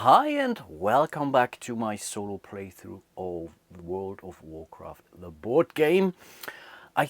Hi and welcome back to my solo playthrough of the World of Warcraft, the board game. I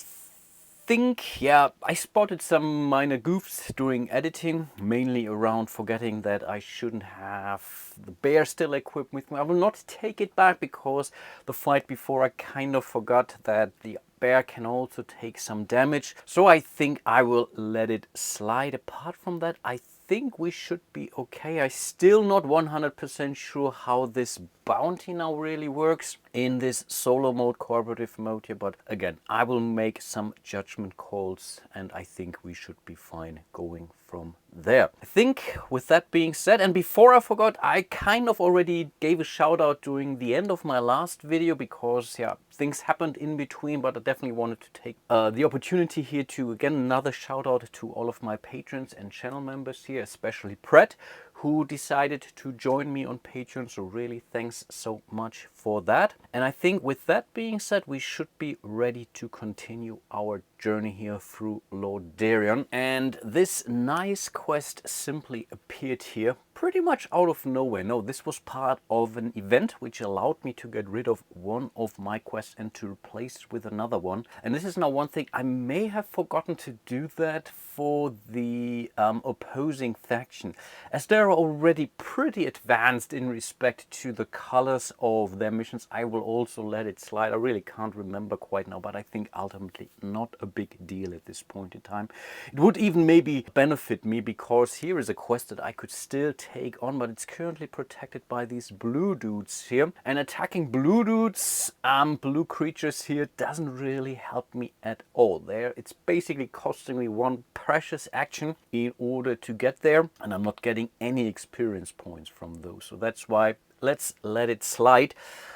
think, I spotted some minor goofs during editing, mainly around forgetting that I shouldn't have the bear still equipped with me. I will not take it back because the fight before I kind of forgot that the bear can also take some damage. So I think I will let it slide. Apart from that, I think we should be okay. I'm still not 100% sure how this bounty now really works in this solo mode, cooperative mode here, but again, I will make some judgment calls and I think we should be fine going from there. I think with that being said, and before I forgot, I kind of already gave a shout out during the end of my last video because things happened in between, but I definitely wanted to take the opportunity here to again another shout out to all of my patrons and channel members here, especially Pret, who decided to join me on Patreon. So really thanks so much for that. And I think with that being said, we should be ready to continue our journey here through Lordarion. And this nice quest simply appeared here pretty much out of nowhere. No, this was part of an event which allowed me to get rid of one of my quests and to replace it with another one. And this is now one thing, I may have forgotten to do that for the opposing faction, as they're already pretty advanced in respect to the colors of their missions. I will also let it slide. I really can't remember quite now, but I think ultimately not a big deal at this point in time. It would even maybe benefit me because here is a quest that I could still take on, but it's currently protected by these blue dudes here, and attacking blue dudes, blue creatures here doesn't really help me at all. There, it's basically costing me one precious action in order to get there, and I'm not getting any experience points from those. So that's why let's let it slide.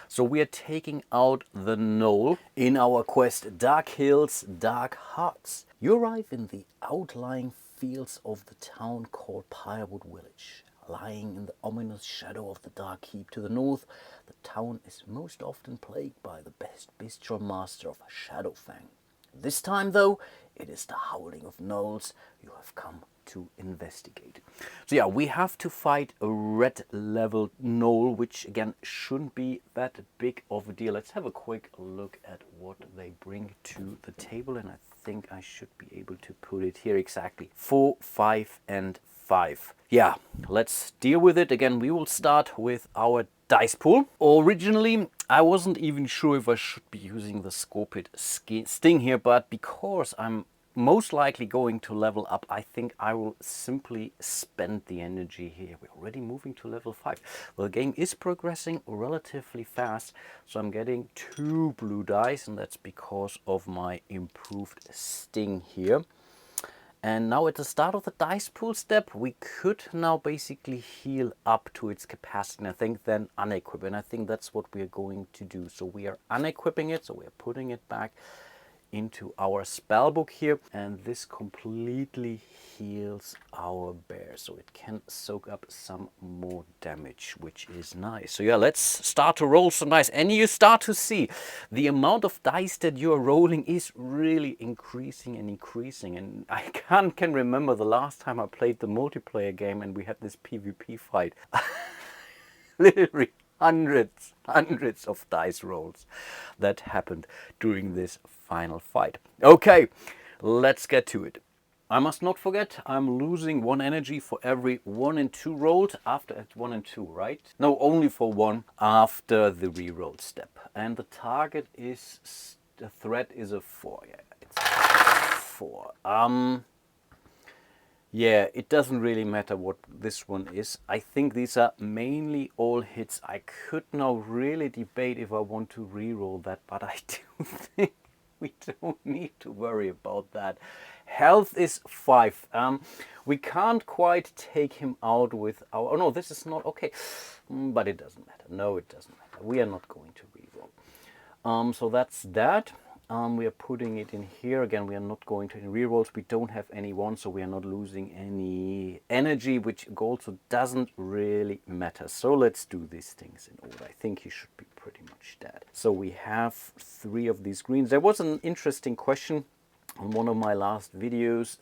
So we are taking out the Knoll in our quest Dark Hills, Dark Hearts. You arrive in the outlying fields of the town called Pirewood Village. Lying in the ominous shadow of the Dark Keep to the north, the town is most often plagued by the bestial master of Shadowfang. This time, though, it is the howling of gnolls you have come to investigate. So we have to fight a red level gnoll, which again shouldn't be that big of a deal. Let's have a quick look at what they bring to the table, and I think I should be able to put it here exactly. 4, 5, and 5. Yeah, let's deal with it. Again, we will start with our dice pool. Originally, I wasn't even sure if I should be using the Scorpid Sting here, but because I'm most likely going to level up, I think I will simply spend the energy here. We're already moving to level 5. Well, the game is progressing relatively fast, so I'm getting 2 blue dice, and that's because of my improved Sting here. And now at the start of the dice pool step, we could now basically heal up to its capacity, and I think then unequip, and I think that's what we are going to do. So we are unequipping it, so we are putting it back into our spell book here, and this completely heals our bear, so it can soak up some more damage, which is nice. So let's start to roll some dice, and you start to see the amount of dice that you're rolling is really increasing and increasing. And I can remember the last time I played the multiplayer game and we had this PvP fight. Literally hundreds of dice rolls that happened during this final fight. Okay, let's get to it. I must not forget, I'm losing 1 energy for every 1 and 2 rolled after 1 and 2, right? No, only for 1 after the reroll step. And the target is, the threat is a 4. Yeah, it's 4. Yeah, it doesn't really matter what this one is. I think these are mainly all hits. I could now really debate if I want to reroll that, but I do think we don't need to worry about that. Health is 5. We can't quite take him out with our... Oh no, this is not... Okay, but it doesn't matter. No, it doesn't matter. We are not going to reroll. So that's that. We are putting it in here. Again, we are not going to any rerolls. We don't have any one, so we are not losing any energy, which also doesn't really matter. So let's do these things in order. I think he should be pretty much dead. So we have 3 of these greens. There was an interesting question on one of my last videos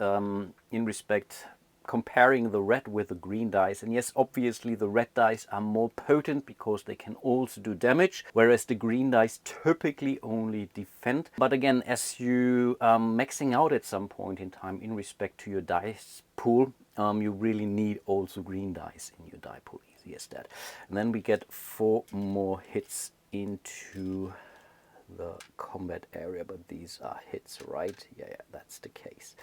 in respect comparing the red with the green dice. And yes, obviously the red dice are more potent because they can also do damage, whereas the green dice typically only defend. But again, as you maxing out at some point in time in respect to your dice pool, you really need also green dice in your die pool. Easy as that. And then we get 4 more hits into the combat area, but these are hits, right? Yeah, that's the case.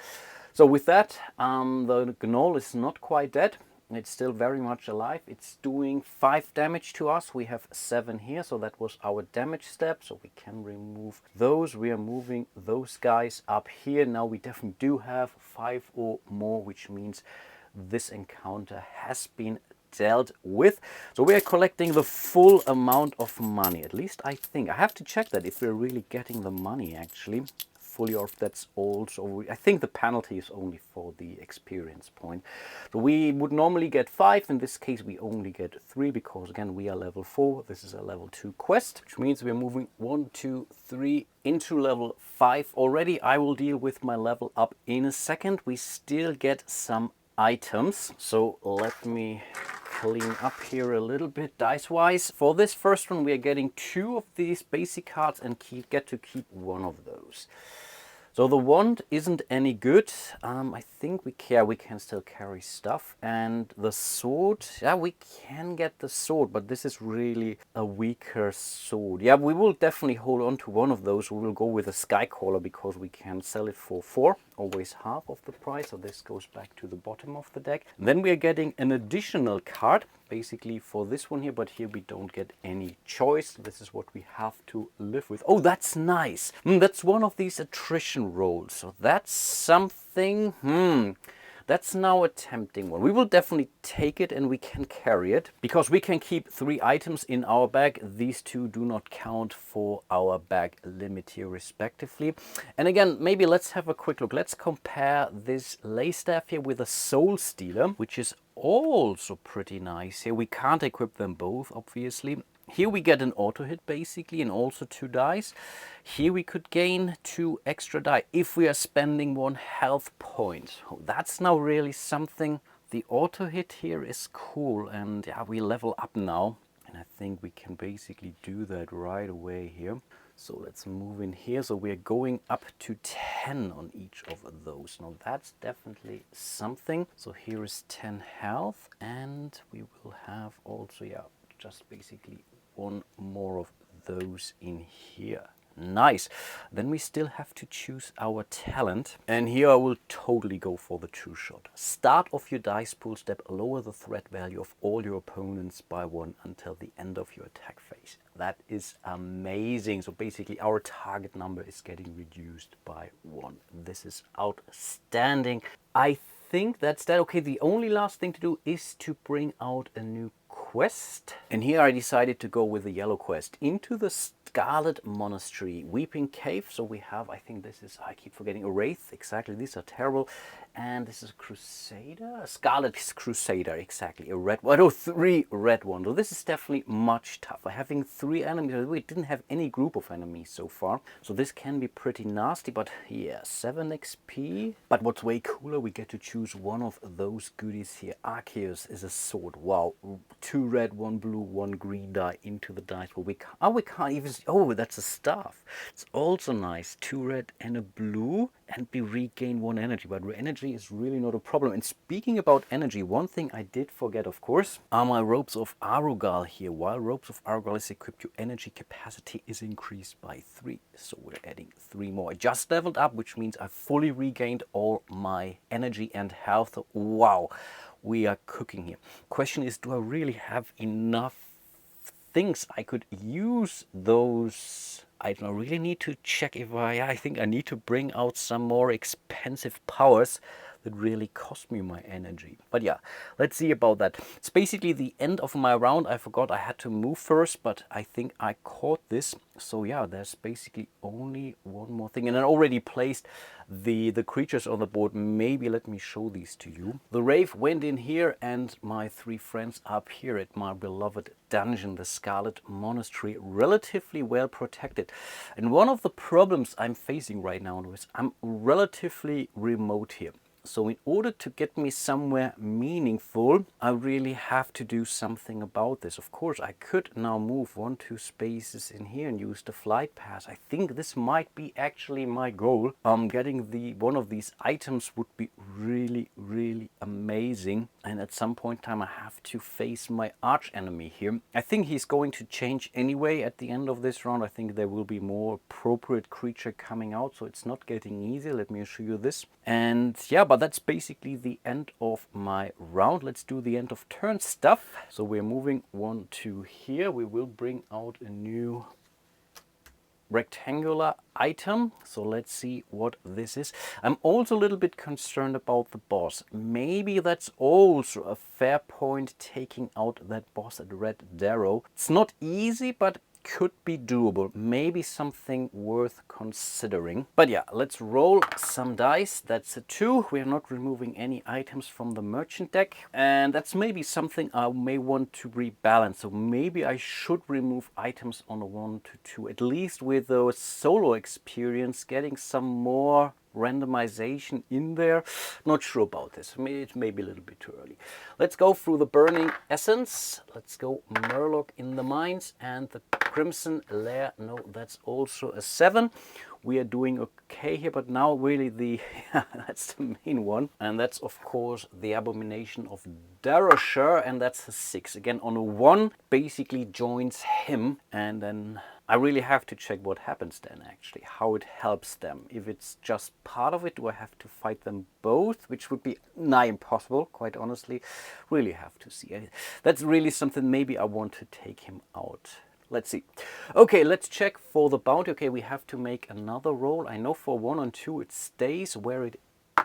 So with that, the Knoll is not quite dead. It's still very much alive. It's doing 5 damage to us. We have 7 here, so that was our damage step. So we can remove those. We are moving those guys up here. Now we definitely do have 5 or more, which means this encounter has been dealt with. So we are collecting the full amount of money. At least I think. I have to check that if we're really getting the money actually. Fully off, that's also, I think the penalty is only for the experience point. So we would normally get 5. In this case we only get 3 because again we are level 4. This is a level 2 quest, which means we're moving 1, 2, 3 into level 5 already. I will deal with my level up in a second. We still get some items, so let me clean up here a little bit dice wise. For this first one we are getting 2 of these basic cards and get to keep 1 of those. So the wand isn't any good. I think we can still carry stuff. And the sword, yeah, we can get the sword, but this is really a weaker sword. Yeah, we will definitely hold on to one of those. We will go with a Skycaller because we can sell it for 4, always half of the price. So this goes back to the bottom of the deck. And then we are getting an additional card, basically for this one here, but here we don't get any choice. This is what we have to live with. Oh, that's nice. That's one of these attrition rolls. So that's something. That's now a tempting one. We will definitely take it and we can carry it because we can keep 3 items in our bag. These 2 do not count for our bag limit here respectively. And again, maybe let's have a quick look. Let's compare this lay staff here with a Soul Stealer, which is also pretty nice here. We can't equip them both, obviously. Here we get an auto hit basically and also 2 dice. Here we could gain 2 extra die if we are spending 1 health point. Oh, that's now really something. The auto hit here is cool, and yeah, we level up now. And I think we can basically do that right away here. So let's move in here. So we're going up to 10 on each of those. Now that's definitely something. So here is 10 health and we will have also, yeah, just basically 1 more of those in here. Nice. Then we still have to choose our talent. And here I will totally go for the true shot. Start of your dice pool step, lower the threat value of all your opponents by 1 until the end of your attack phase. That is amazing. So basically our target number is getting reduced by 1. This is outstanding. I think that's that. Okay, the only last thing to do is to bring out a new quest. And here I decided to go with the yellow quest. Into the Scarlet Monastery, Weeping Cave. So we have, I think this is, I keep forgetting, a Wraith. Exactly, these are terrible. And this is a Crusader? A Scarlet Crusader, exactly. A red one. Oh, 3 red ones. So this is definitely much tougher. Having 3 enemies, we didn't have any group of enemies so far. So this can be pretty nasty, but yeah, 7 XP. But what's way cooler, we get to choose one of those goodies here. Arceus is a sword. Wow. 2 red, 1 blue, 1 green die into the dice. Well, we can't even, oh, that's a staff. It's also nice. 2 red and a blue, and we regain 1 energy. But energy is really not a problem. And speaking about energy, one thing I did forget, of course, are my Ropes of Arugal here. While Ropes of Arugal is equipped, your energy capacity is increased by 3. So we're adding 3 more. I just leveled up, which means I fully regained all my energy and health. Wow, we are cooking here. Question is, do I really have enough things I could use those? I don't really need to check if I think I need to bring out some more expensive powers that really cost me my energy. But yeah, let's see about that. It's basically the end of my round. I forgot I had to move first, but I think I caught this. So yeah, there's basically only 1 more thing. And I already placed the creatures on the board. Maybe let me show these to you. The Wraith went in here and my 3 friends up here at my beloved dungeon, the Scarlet Monastery, relatively well protected. And one of the problems I'm facing right now is I'm relatively remote here. So in order to get me somewhere meaningful, I really have to do something about this. Of course, I could now move 1-2 spaces in here and use the flight pass. I think this might be actually my goal. Getting one of these items would be really, really amazing. And at some point in time, I have to face my arch enemy here. I think he's going to change anyway at the end of this round. I think there will be more appropriate creature coming out, so it's not getting easy. Let me show you this. And yeah, but that's basically the end of my round. Let's do the end of turn stuff. So we're moving 1, 2 here. We will bring out a new rectangular item. So let's see what this is. I'm also a little bit concerned about the boss. Maybe that's also a fair point, taking out that boss at Red Darrow. It's not easy, but could be doable. Maybe something worth considering. But yeah, let's roll some dice. That's a 2. We are not removing any items from the merchant deck. And that's maybe something I may want to rebalance. So maybe I should remove items on a 1 to 2. At least with the solo experience, getting some more randomization in there. Not sure about this. It may be a little bit too early. Let's go through the Burning Essence. Let's go Murloc in the Mines and the Crimson Lair. No, that's also a 7. We are doing okay here, but now really that's the main one. And that's of course the Abomination of Darashur, and that's a 6. Again, on a 1, basically joins him, and then I really have to check what happens then, actually, how it helps them. If it's just part of it, do I have to fight them both? Which would be nigh impossible, quite honestly. Really have to see. That's really something maybe I want to take him out. Let's see. Okay, let's check for the bounty. Okay, we have to make another roll. I know for 1 and 2 it stays where it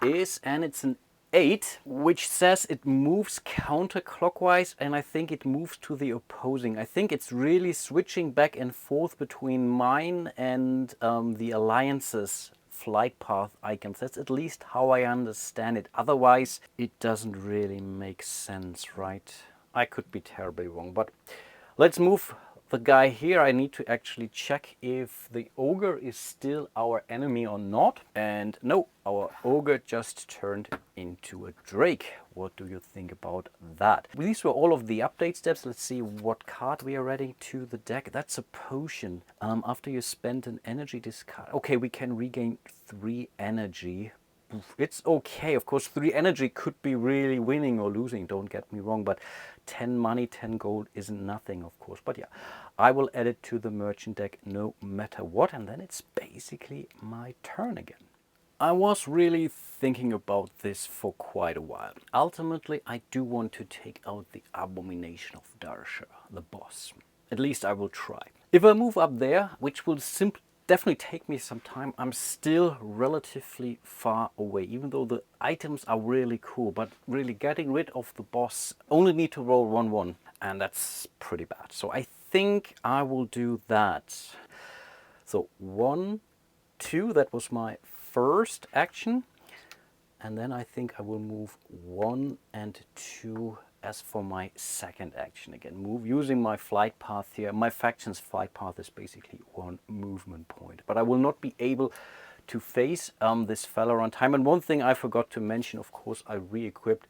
is, and it's an 8, which says it moves counterclockwise, and I think it moves to the opposing. I think it's really switching back and forth between mine and the Alliance's flight path icons. That's at least how I understand it. Otherwise, it doesn't really make sense, right? I could be terribly wrong, but let's move the guy here. I need to actually check if the ogre is still our enemy or not. And no, our ogre just turned into a drake. What do you think about that? These were all of the update steps. Let's see what card we are adding to the deck. That's a potion. After you spend an energy discard. Okay, we can regain 3 energy. It's okay. Of course, 3 energy could be really winning or losing, don't get me wrong, but 10 money, 10 gold isn't nothing, of course. But yeah, I will add it to the merchant deck no matter what, and then it's basically my turn again. I was really thinking about this for quite a while. Ultimately, I do want to take out the Abomination of Darashur, the boss. At least I will try. If I move up there, which will definitely take me some time, I'm still relatively far away, even though the items are really cool. But really getting rid of the boss, only need to roll 1-1, and that's pretty bad. So I think I will do that. So 1, 2, that was my first action, and then I think I will move 1 and 2 as for my second action. Again, move using my flight path here. My faction's flight path is basically 1 movement point, but I will not be able to face this fella on time. And one thing I forgot to mention, of course, I re-equipped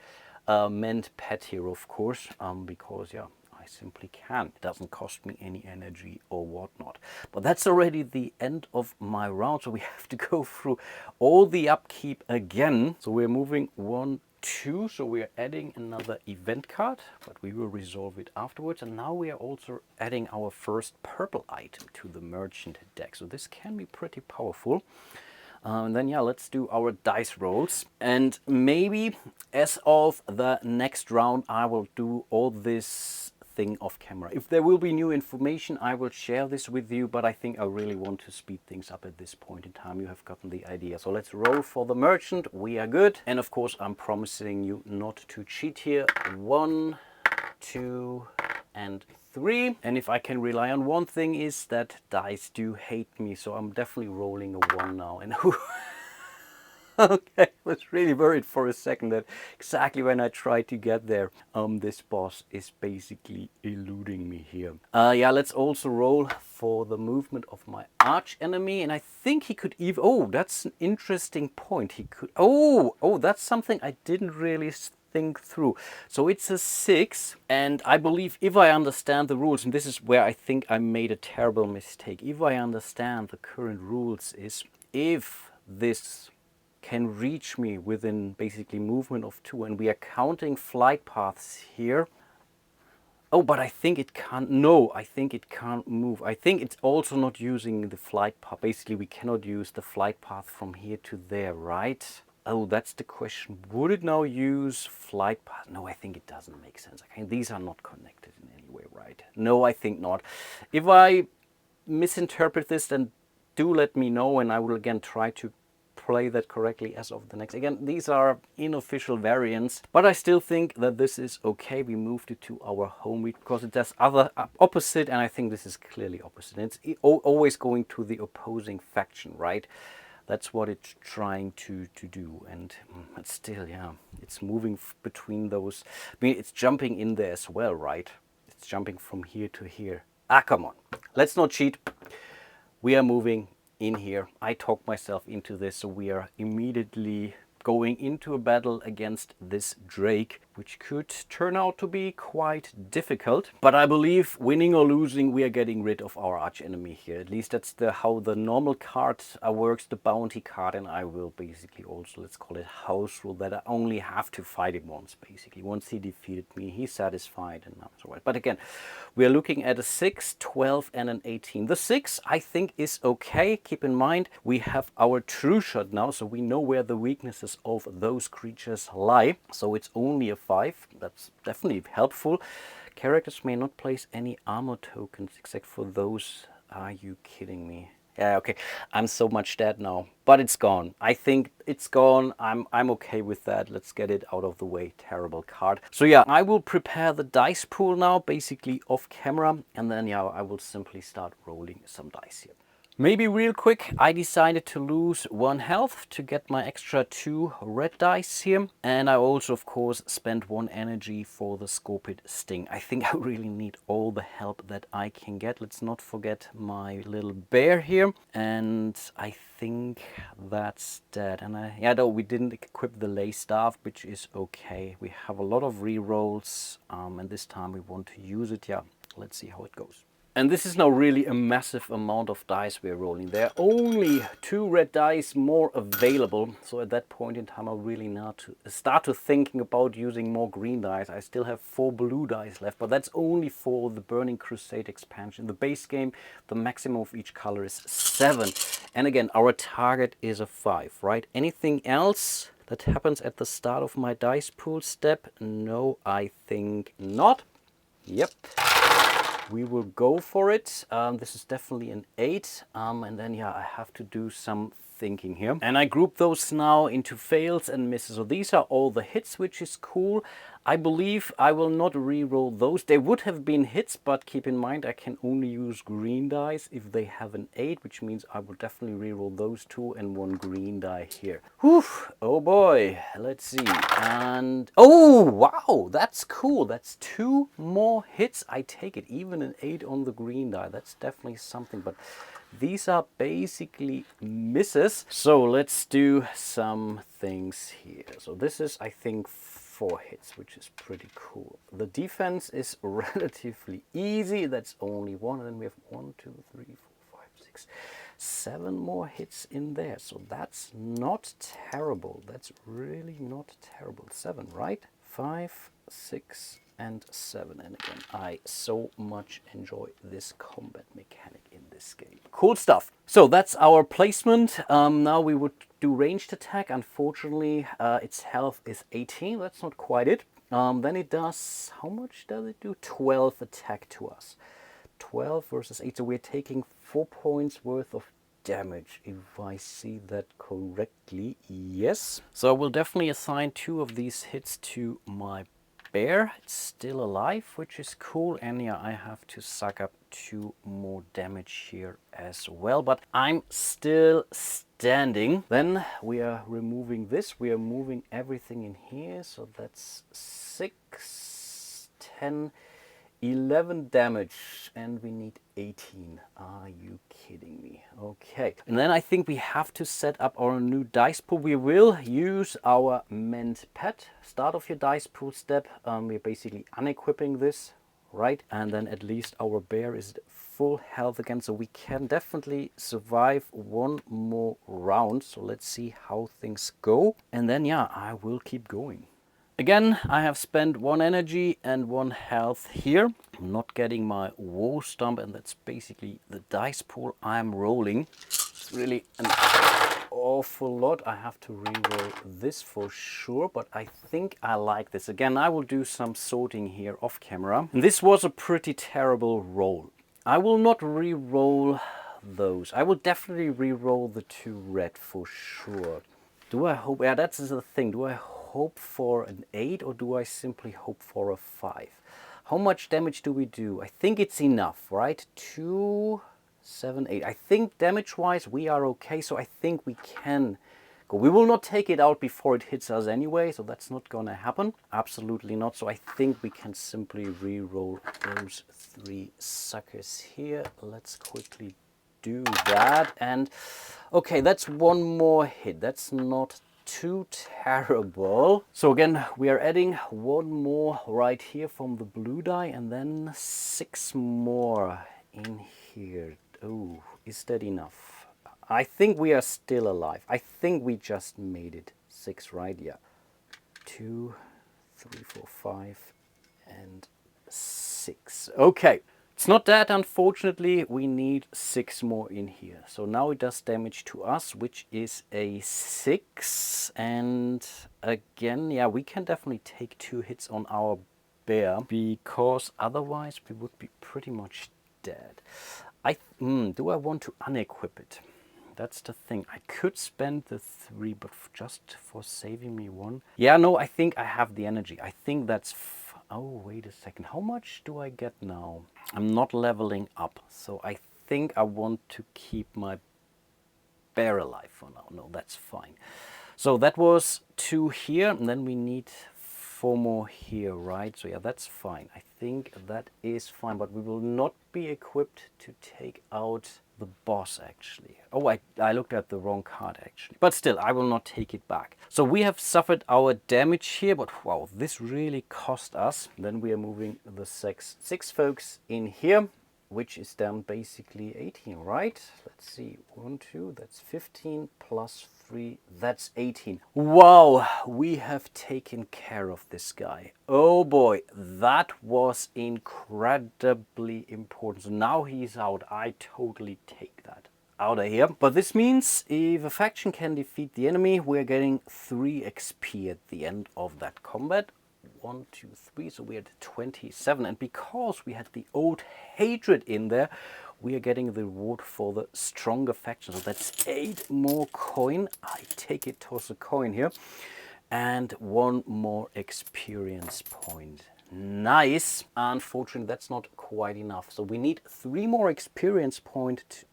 Mend Pet here, of course, because yeah, I simply can. It doesn't cost me any energy or whatnot. But that's already the end of my round, so we have to go through all the upkeep again. So we're moving 1, 2, so we are adding another event card, but we will resolve it afterwards. And now we are also adding our first purple item to the merchant deck, so this can be pretty powerful. And then yeah, let's do our dice rolls, and maybe as of the next round I will do all this thing off camera. If there will be new information, I will share this with you, but I think I really want to speed things up at this point in time. You have gotten the idea. So let's roll for the merchant. We are good, and of course I'm promising you not to cheat here. 1, 2 and 3. And if I can rely on one thing, is that dice do hate me, so I'm definitely rolling a 1 now. And Okay, I was really worried for a second that exactly when I tried to get there, this boss is basically eluding me here. Yeah, let's also roll for the movement of my arch enemy, and I think he could even. Oh, that's an interesting point. He could. Oh, that's something I didn't really think through. So it's a 6, and I believe if I understand the rules, and this is where I think I made a terrible mistake. If I understand the current rules, is if this can reach me within basically movement of 2, and we are counting flight paths here. Oh, but I think it can't. No, I think it can't move. I think it's also not using the flight path. Basically, we cannot use the flight path from here to there, right? Oh, that's the question. Would it now use flight path? No, I think it doesn't make sense. Okay, these are not connected in any way, right? No, I think not. If I misinterpret this, then do let me know, and I will again try to play that correctly as of the next. Again, these are unofficial variants, but I still think that this is okay. We moved it to our home because it does other opposite, and I think this is clearly opposite. It's always going to the opposing faction, right? That's what it's trying to do, and it's still, yeah, it's moving between those. I mean, it's jumping in there as well, right? It's jumping from here to here. Ah, come on. Let's not cheat. We are moving in here. I talked myself into this, so we are immediately going into a battle against this Drake, which could turn out to be quite difficult. But I believe winning or losing, we are getting rid of our arch enemy here. At least that's how the normal card works, the bounty card, and I will basically also, let's call it house rule, that I only have to fight him once, basically. Once he defeated me, he's satisfied, and that's all right. But again, we are looking at a 6, 12, and an 18. The 6, I think, is okay. Keep in mind, we have our true shot now, so we know where the weaknesses of those creatures lie. So it's only a 5. That's definitely helpful. Characters may not place any armor tokens except for those. Are you kidding me? Yeah, okay. I'm so much dead now, but it's gone. I think it's gone. I'm okay with that. Let's get it out of the way. Terrible card. So yeah, I will prepare the dice pool now, basically off camera, and then yeah, I will simply start rolling some dice here. Maybe real quick, I decided to lose 1 health to get my extra 2 red dice here. And I also, of course, spent 1 energy for the Scorpid Sting. I think I really need all the help that I can get. Let's not forget my little bear here. And I think that's that. And yeah, though we didn't equip the lay staff, which is okay. We have a lot of rerolls, and this time we want to use it. Yeah, let's see how it goes. And this is now really a massive amount of dice we're rolling. There are only 2 red dice more available. So at that point in time, I really now start to thinking about using more green dice. I still have 4 blue dice left, but that's only for the Burning Crusade expansion. The base game, the maximum of each color is 7. And again, our target is a 5, right? Anything else that happens at the start of my dice pool step? No, I think not. Yep. We will go for it. This is definitely an 8. And then, yeah, I have to do some thinking here. And I group those now into fails and misses. So these are all the hits, which is cool. I believe I will not re-roll those. They would have been hits, but keep in mind I can only use green dice if they have an 8, which means I will definitely re-roll those 2 and 1 green die here. Whew, oh boy, let's see. And oh wow, that's cool. That's 2 more hits. I take it, even an 8 on the green die. That's definitely something, but these are basically misses. So let's do some things here. So this is, I think, 4 hits, which is pretty cool. The defense is relatively easy. That's only 1. And then we have 1, 2, 3, 4, 5, 6, 7 more hits in there. So that's not terrible. That's really not terrible. 7, right? 5, 6, and 7. And again, I so much enjoy this combat mechanic in this game. Cool stuff. So that's our placement. Now we would do ranged attack. Unfortunately, its health is 18. That's not quite it. Then it does, how much does it do? 12 attack to us. 12 versus 8. So we're taking 4 points worth of damage, if I see that correctly. Yes. So I will definitely assign 2 of these hits to my bear. It's still alive, which is cool. And yeah, I have to suck up 2 more damage here as well. But I'm still standing. Then we are removing this. We are moving everything in here. So that's 6, 10, 11 damage, and we need 18. Are you kidding me? Okay. And then I think we have to set up our new dice pool. We will use our mend pet. Start of your dice pool step. We're basically unequipping this, right? And then at least our bear is full health again, so we can definitely survive 1 more round. So let's see how things go. And then, yeah, I will keep going. Again, I have spent 1 energy and 1 health here. I'm not getting my woe stump, and that's basically the dice pool I'm rolling. It's really an awful lot. I have to re-roll this for sure, but I think I like this. Again, I will do some sorting here off camera. And this was a pretty terrible roll. I will not re-roll those. I will definitely re-roll the 2 red for sure. Do I hope? Yeah, that's the thing. Do I hope for an 8 or do I simply hope for a 5? How much damage do we do? I think it's enough, right? 2, 7, 8. I think damage-wise we are okay, so I think we can go. We will not take it out before it hits us anyway, so that's not gonna happen. Absolutely not. So I think we can simply re-roll those 3 suckers here. Let's quickly do that. And okay, that's 1 more hit. That's not too terrible. So again, we are adding 1 more right here from the blue die, and then 6 more in here. Oh, is that enough? I think we are still alive. I think we just made it. 6, right? Yeah. 2, 3, 4, 5, and 6. Okay. It's not that, unfortunately. We need 6 more in here. So now it does damage to us, which is a 6. And again, yeah, we can definitely take 2 hits on our bear, because otherwise we would be pretty much dead. Do I want to unequip it? That's the thing. I could spend the 3, but just for saving me 1. Yeah, no, I think I have the energy. I think that's... Oh, wait a second. How much do I get now? I'm not leveling up, so I think I want to keep my bear alive for now. No, that's fine. So that was 2 here, and then we need 4 more here, right? So yeah, that's fine. I think that is fine, but we will not be equipped to take out the boss, actually. Oh, I looked at the wrong card, actually. But still, I will not take it back. So we have suffered our damage here, but wow, this really cost us. Then we are moving the 6 folks in here, which is then basically 18, right? Let's see, 1, 2, that's 15 plus 3, that's 18. Wow, we have taken care of this guy. Oh boy, that was incredibly important. So now he's out. I totally take that out of here. But this means if a faction can defeat the enemy, we're getting 3 XP at the end of that combat. 1, 2, 3, so we're at 27, and because we had the old hatred in there, we are getting the reward for the stronger faction. So that's 8 more coin. I take it, toss a coin here, and 1 more experience point. Nice. Unfortunately, that's not quite enough, so we need 3 more experience points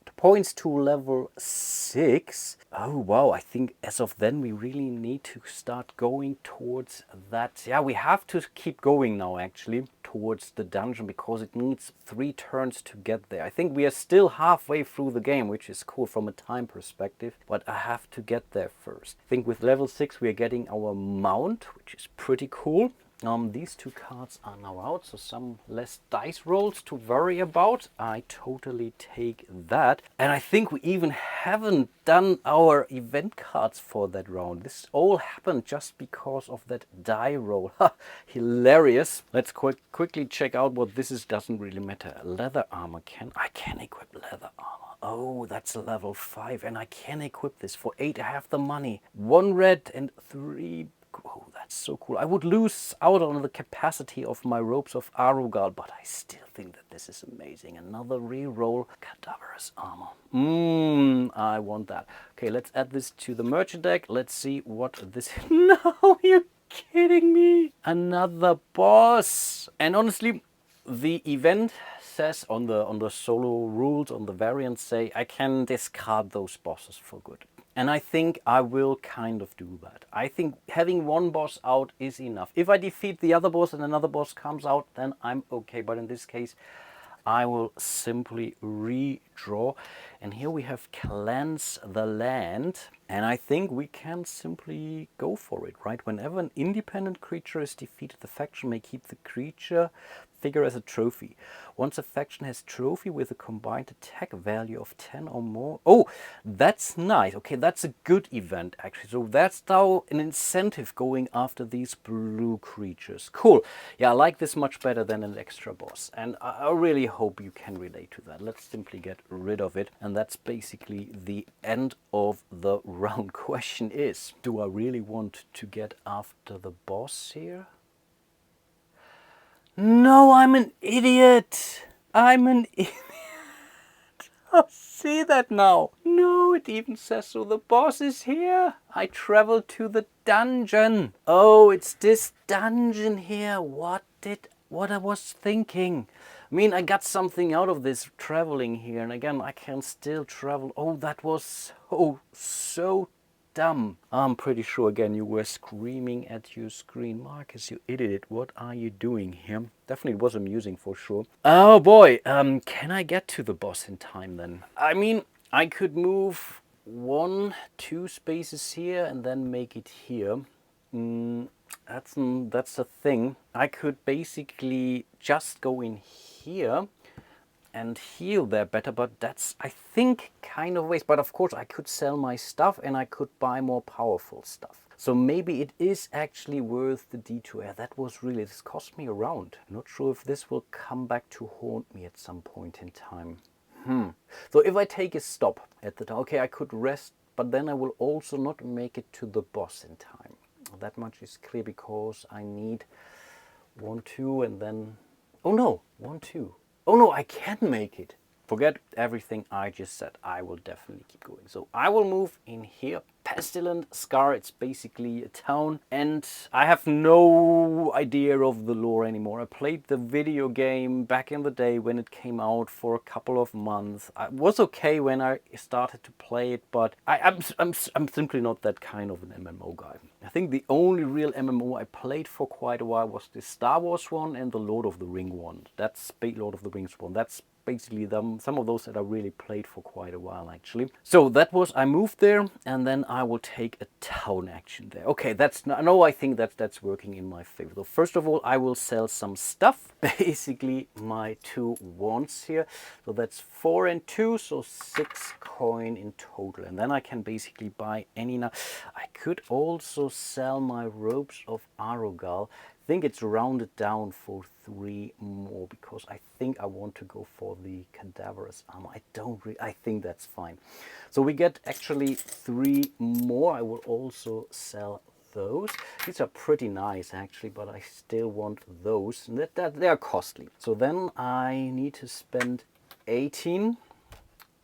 to level 6. Oh wow, I think as of then we really need to start going towards that. Yeah, we have to keep going now, actually, towards the dungeon, because it needs 3 turns to get there. I think we are still halfway through the game, which is cool from a time perspective, but I have to get there first. I think with level 6 we are getting our mount, which is pretty cool. These 2 cards are now out, so some less dice rolls to worry about. I totally take that. And I think we even haven't done our event cards for that round. This all happened just because of that die roll. Hilarious. Let's quickly check out what this is. Doesn't really matter. Leather armor. I can equip leather armor. Oh, that's level 5, and I can equip this for 8. I have the money. 1 red and 3. Oh, that's so cool. I would lose out on the capacity of my ropes of Arugal, but I still think that this is amazing. Another re-roll. Cadaverous armor. I want that. Okay, let's add this to the merchant deck. Let's see what this... No, you kidding me? Another boss. And honestly, the event says on the solo rules, on the variants say I can discard those bosses for good. And I think I will kind of do that. I think having one boss out is enough. If I defeat the other boss and another boss comes out, then I'm okay. But in this case, I will simply redraw. And here we have cleanse the land. And I think we can simply go for it, right? Whenever an independent creature is defeated, the faction may keep the creature figure as a trophy. Once a faction has trophy with a combined attack value of 10 or more. Oh, that's nice. Okay, that's a good event actually. So that's now an incentive going after these blue creatures. Cool. Yeah, I like this much better than an extra boss. And I really hope you can relate to that. Let's simply get rid of it. And that's basically the end of the round. Question is, do I really want to get after the boss here? No, I'm an idiot. I'm an idiot. I see that now. No, it even says so. The boss is here. I traveled to the dungeon. Oh, it's this dungeon here. What I was thinking. I mean, I got something out of this traveling here. And again, I can still travel. Oh, that was so dumb. I'm pretty sure again you were screaming at your screen. Marcus, you idiot, what are you doing here? Definitely was amusing for sure. Oh boy, can I get to the boss in time then? I mean, I could move 2 spaces here and then make it here. That's the thing. I could basically just go in here and heal there better, but that's, I think, kind of waste. But of course I could sell my stuff and I could buy more powerful stuff. So maybe it is actually worth the detour. That was really, this cost me around. Not sure if this will come back to haunt me at some point in time. So if I take a stop at the time, okay, I could rest, but then I will also not make it to the boss in time. That much is clear because I need 1, 2, and then, oh no, 1, 2. Oh no, I can make it. Forget everything I just said. I will definitely keep going. So I will move in here. Pestilent Scar, it's basically a town. And I have no idea of the lore anymore. I played the video game back in the day when it came out for a couple of months. It was okay when I started to play it, but I'm simply not that kind of an MMO guy. I think the only real MMO I played for quite a while was the Star Wars one and the Lord of the Ring one. That's Lord of the Rings one. That's basically some of those that I really played for quite a while actually. So that was, I moved there and then I will take a town action there. Okay, that's no, I think that's working in my favor. So first of all, I will sell some stuff. Basically my 2 wands here. So that's 4 and 2, so 6 coin in total. And then I can basically buy any. Now I could also sell my robes of Arogal. I think it's rounded down for 3 more because I think I want to go for the cadaverous armor. I think that's fine. So we get actually 3 more. I will also sell those. These are pretty nice actually, but I still want those. They are costly. So then I need to spend 18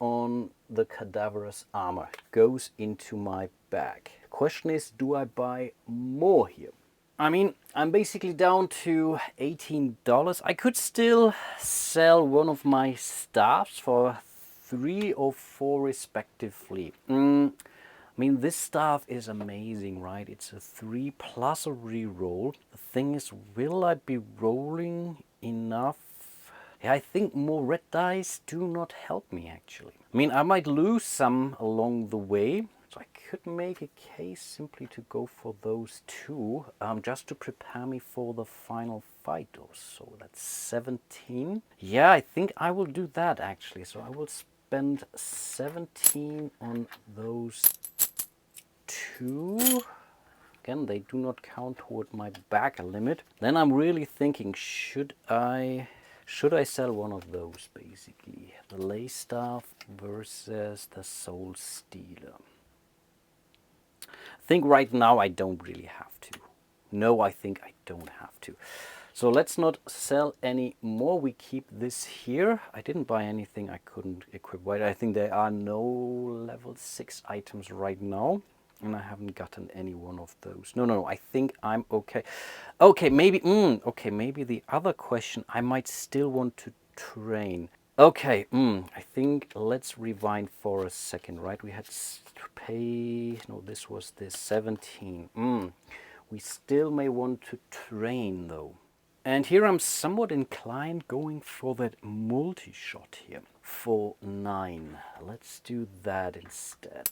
on the cadaverous armor. Goes into my bag. Question is, do I buy more here? I mean, I'm basically down to $18. I could still sell one of my staffs for 3 or 4 respectively. I mean, this staff is amazing, right? It's a 3 plus a reroll. The thing is, will I be rolling enough? Yeah, I think more red dice do not help me actually. I mean, I might lose some along the way. So I could make a case simply to go for those 2, just to prepare me for the final fight or so. That's 17. Yeah, I think I will do that actually. So I will spend 17 on those 2. Again, they do not count toward my back limit. Then I'm really thinking, should I sell one of those basically? The lay staff versus the soul stealer. I think right now I don't really have to. No, I think I don't have to. So let's not sell any more. We keep this here. I didn't buy anything I couldn't equip. Right? I think there are no level 6 items right now. And I haven't gotten any one of those. No, I think I'm okay. Okay, maybe, okay, maybe the other question, I might still want to train. Okay, I think let's rewind for a second, right? We had to pay, no, this was this 17. We still may want to train though. And here I'm somewhat inclined going for that multi-shot here for 9. Let's do that instead.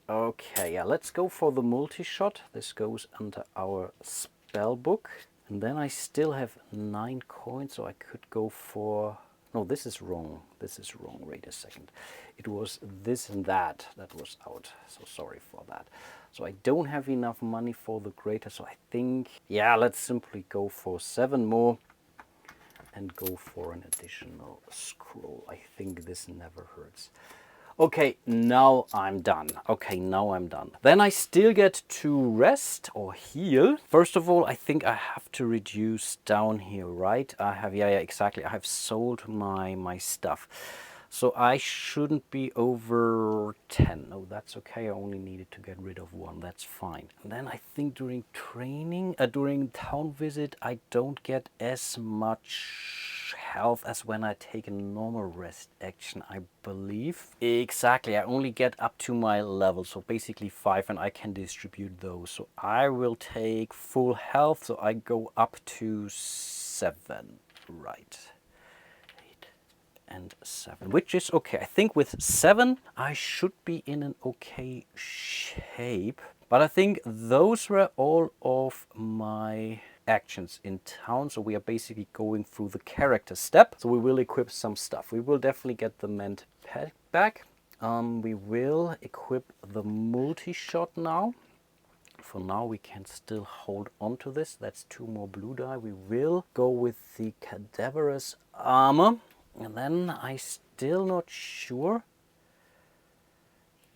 Okay, yeah, let's go for the multi-shot. This goes under our spell book. And then I still have 9 coins, so I could go for... No, this is wrong. This is wrong. Wait a second. It was this and that was out. So sorry for that. So I don't have enough money for the greater, so I think... Yeah, let's simply go for 7 more and go for an additional scroll. I think this never hurts. Okay, now I'm done. Okay, now I'm done. Then I still get to rest or heal. First of all, I think I have to reduce down here, right? I have, yeah, exactly. I have sold my stuff. So I shouldn't be over 10. No, that's okay. I only needed to get rid of 1. That's fine. And then I think during training, during town visit, I don't get as much health as when I take a normal rest action, I believe. Exactly, I only get up to my level, so basically 5, and I can distribute those. So I will take full health, so I go up to 7, right? 8 and 7, which is okay. I think with 7, I should be in an okay shape. But I think those were all of my actions in town, so we are basically going through the character step. So we will equip some stuff. We will definitely get the Ment Pet back. We will equip the multi-shot now. For now we can still hold on to this. That's 2 more blue die. We will go with the cadaverous armor, and then I still not sure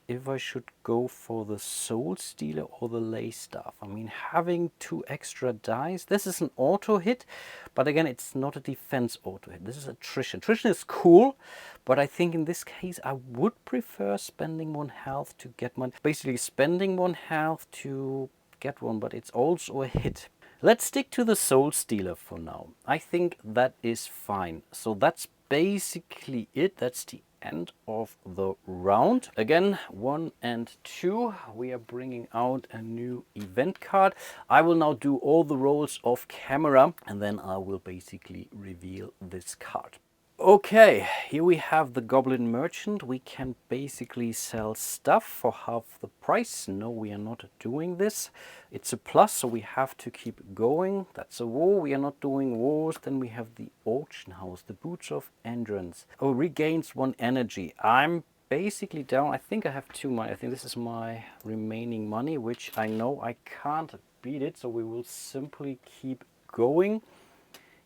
if I should go for the Soul Stealer or the Lay Staff. I mean, having 2 extra dice, this is an auto hit, but again, it's not a defense auto hit. This is attrition. Attrition is cool, but I think in this case, I would prefer spending 1 health to get one. Basically, spending 1 health to get one, but it's also a hit. Let's stick to the Soul Stealer for now. I think that is fine. So that's basically it. That's the end of the round. Again, 1 and 2, we are bringing out a new event card. I will now do all the rolls off camera, and then I will basically reveal this card. Okay, here we have the Goblin Merchant. We can basically sell stuff for half the price. No, we are not doing this. It's a plus, so we have to keep going. That's a war. We are not doing wars. Then we have the Auction House, the Boots of Endurance. Oh, regains 1 energy. I'm basically down. I think I have 2 money. I think this is my remaining money, which I know I can't beat it, so we will simply keep going.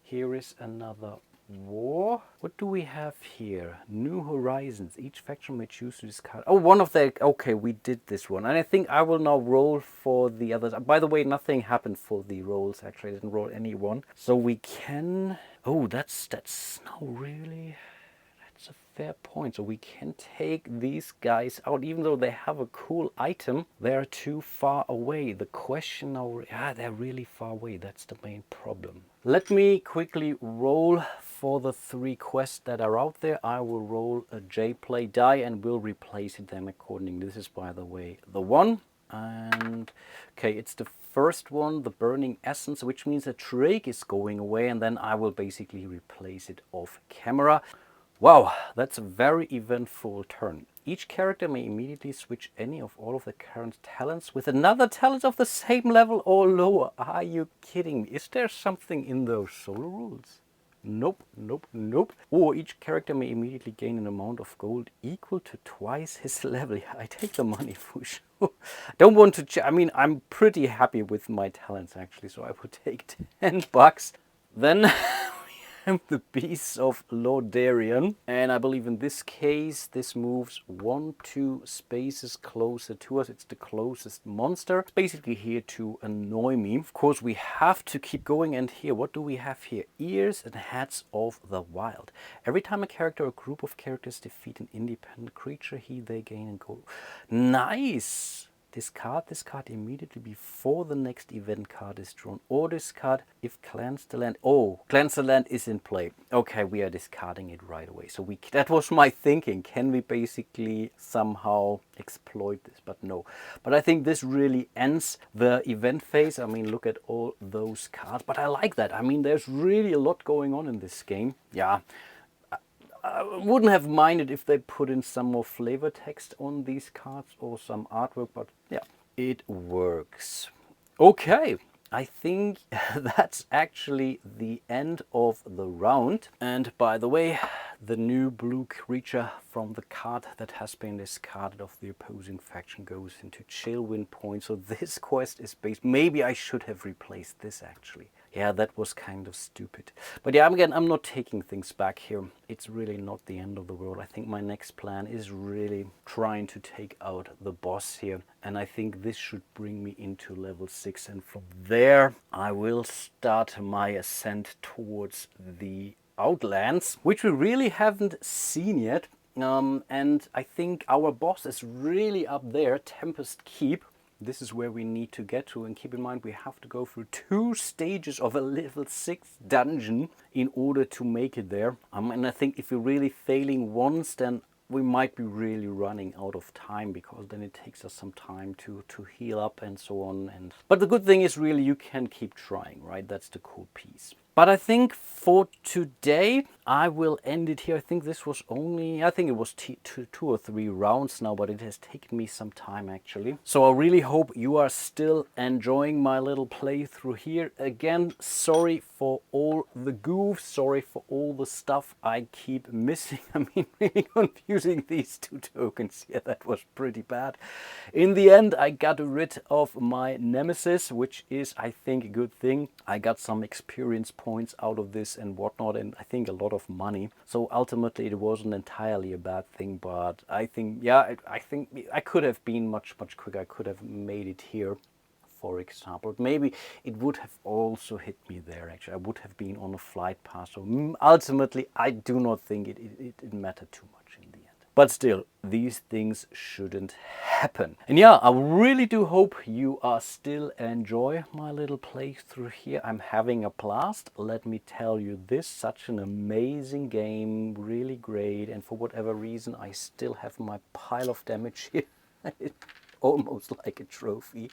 Here is another war. What do we have here? New Horizons. Each faction may choose to discard. Oh, one of the... Okay, we did this one. And I think I will now roll for the others. By the way, nothing happened for the rolls. Actually, I didn't roll any one. So we can... Oh, that's now really... That's a fair point. So we can take these guys out. Even though they have a cool item, they're too far away. The question now... they're really far away. That's the main problem. Let me quickly roll for the 3 quests that are out there. I will roll a J-Play die and will replace them accordingly. This is, by the way, the one. And okay, it's the first one, the Burning Essence, which means a Drake is going away, and then I will basically replace it off camera. Wow, that's a very eventful turn. Each character may immediately switch any of all of the current talents with another talent of the same level or lower. Are you kidding me? Is there something in those solo rules? Nope, nope, nope. Or each character may immediately gain an amount of gold equal to twice his level. Yeah, I take the money for sure. Don't want to... I mean, I'm pretty happy with my talents actually, so I would take 10 bucks. Then am the Beasts of Lordarian. And I believe in this case, this moves 1, 2 spaces closer to us. It's the closest monster. It's basically here to annoy me. Of course, we have to keep going. And here, what do we have here? Ears and Heads of the Wild. Every time a character or group of characters defeat an independent creature, they gain and go. Nice! Discard this card immediately before the next event card is drawn, or discard if Cleanse the Land. Oh, Cleanse the Land is in play. Okay, we are discarding it right away. So that was my thinking. Can we basically somehow exploit this? But no. But I think this really ends the event phase. I mean, look at all those cards. But I like that. I mean, there's really a lot going on in this game. Yeah. I wouldn't have minded if they put in some more flavor text on these cards or some artwork, but yeah, it works. Okay, I think that's actually the end of the round. And by the way, the new blue creature from the card that has been discarded of the opposing faction goes into Chillwind Point. So this quest is based... Maybe I should have replaced this actually. Yeah, that was kind of stupid. But yeah, again, I'm not taking things back here. It's really not the end of the world. I think my next plan is really trying to take out the boss here. And I think this should bring me into level 6. And from there, I will start my ascent towards the Outlands, which we really haven't seen yet. And I think our boss is really up there, Tempest Keep. This is where we need to get to, and keep in mind we have to go through 2 stages of a level 6 dungeon in order to make it there. And I think if we're really failing once, then we might be really running out of time, because then it takes us some time to heal up and so on. But the good thing is really you can keep trying, right? That's the cool piece. But I think for today, I will end it here. I think this was only, I think it was 2 or 3 rounds now, but it has taken me some time actually. So I really hope you are still enjoying my little playthrough here. Again, sorry for all the goofs, sorry for all the stuff I keep missing. I mean, really confusing these 2 tokens here. That was pretty bad. In the end, I got rid of my Nemesis, which is, I think, a good thing. I got some experience points out of this and whatnot, and I think a lot of money. So ultimately it wasn't entirely a bad thing, but I think, yeah, I think I could have been much quicker. I could have made it here, for example. Maybe it would have also hit me there actually. I would have been on a flight path. So ultimately I do not think it mattered too much in the end. But still, these things shouldn't happen. And yeah, I really do hope you are still enjoy my little playthrough here. I'm having a blast. Let me tell you this, such an amazing game, really great. And for whatever reason, I still have my pile of damage here. Almost like a trophy.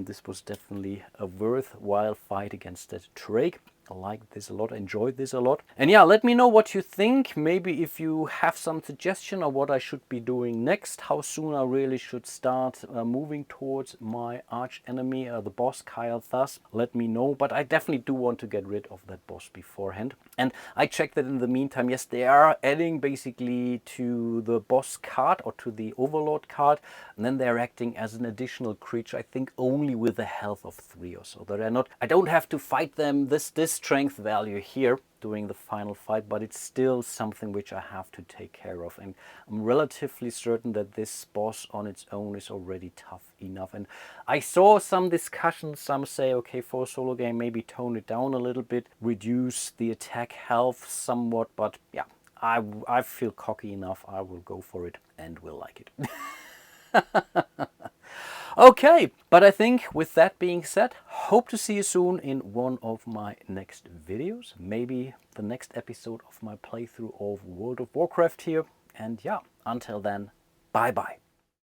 This was definitely a worthwhile fight against that Drake. I liked this a lot, enjoyed this a lot. And yeah, let me know what you think. Maybe if you have some suggestion of what I should be doing next, how soon I really should start moving towards my arch enemy, the boss Kyle Thus. Let me know, but I definitely do want to get rid of that boss beforehand. And I checked that in the meantime, yes, they are adding basically to the boss card or to the overlord card, and then they're acting as an additional creature, I think only with a health of 3 or so. They're not, I don't have to fight them this strength value here during the final fight, but it's still something which I have to take care of. And I'm relatively certain that this boss on its own is already tough enough. And I saw some discussions, some say, okay, for a solo game, maybe tone it down a little bit, reduce the attack health somewhat, but yeah, I feel cocky enough, I will go for it and will like it. Okay, but I think with that being said, hope to see you soon in one of my next videos. Maybe the next episode of my playthrough of World of Warcraft here. And yeah, until then, bye bye.